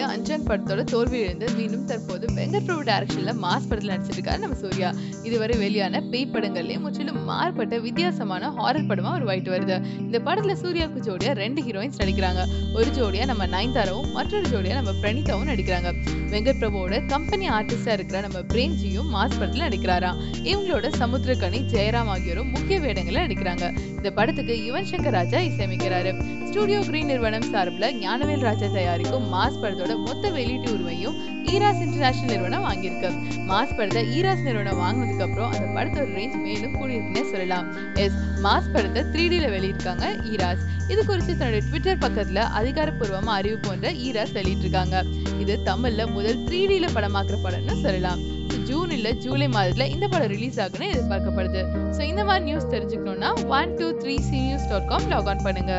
ஜோடியா அஞ்சான் படத்தோட தோல்வியிலிருந்து மீண்டும் தற்போது வெங்கட் பிரபு டைரக்ஷன்ல மாஸ் படத்துல நடிச்சிருக்காரு நம்ம சூர்யா. இதுவரை வெளியான பேய் படங்கள்லயே முற்றிலும் மாறுபட்ட வித்தியாசமான ஹாரர் படமா உருவாயிட்டு வருது. இந்த படத்துல சூர்யாவுக்கு ஜோடியா 2 ஹீரோயின்ஸ் நடிக்கிறாங்க. ஒரு ஜோடியா நம்ம நயன்தாராவும் மற்றொரு ஜோடியா நம்ம பிரணீதாவும் நடிக்கிறாங்க. வெங்கட் பிரபுவோட கம்பெனி ஆர்டிஸ்டா இருக்கிற நம்ம பிரேம்ஜியும் மாஸ் படத்துல நடிக்கிறாராம். இவங்களோட சமுத்திரக்கனி, ஜெயராம் ஆகியோரும் முக்கிய வேடங்கள்ல நடிக்கிறாங்க. இந்த படத்துக்கு யுவன் சங்கர் ராஜா இசையமைக்கிறாரு. ஸ்டுடியோ கிரீன் நிறுவனம் சார்பில் ஞானவேல் ராஜா தயாரிக்கும் மாஸ் படத்தோட மொத்த வெளியீட்டு உரிமையும் ஈராஸ் இன்டர்நேஷனல் நிறுவனம் வாங்கியிருக்கு. மாஸ் படத்தை ஈராஸ் நிறுவனம் வாங்கினதுக்கு அப்புறம் அந்த படத்தோட ரேஞ்ச் மேலும் கூடியிருக்குன்னே சொல்லலாம். மாஸ் படத்தை 3Dல வெளியிட்டிருக்காங்க ஈராஸ். இது குறித்து தன்னுடைய ட்விட்டர் பக்கத்துல அதிகாரப்பூர்வமா அறிவிப்பு ஒன்றை ஈராஸ் வெளியிட்டிருக்காங்க. இது தமிழ்ல முதல் 3Dல படமாக்குற படம்னு சொல்லலாம். ஜூன் இல்ல ஜூலை மாதத்துல இந்த படம் ரிலீஸ் ஆகுன்னு எதிர்பார்க்கப்படுது. இந்த மாதிரி நியூஸ் தெரிஞ்சுக்கணும்னா 123cnews.com லாக் ஆன் பண்ணுங்க.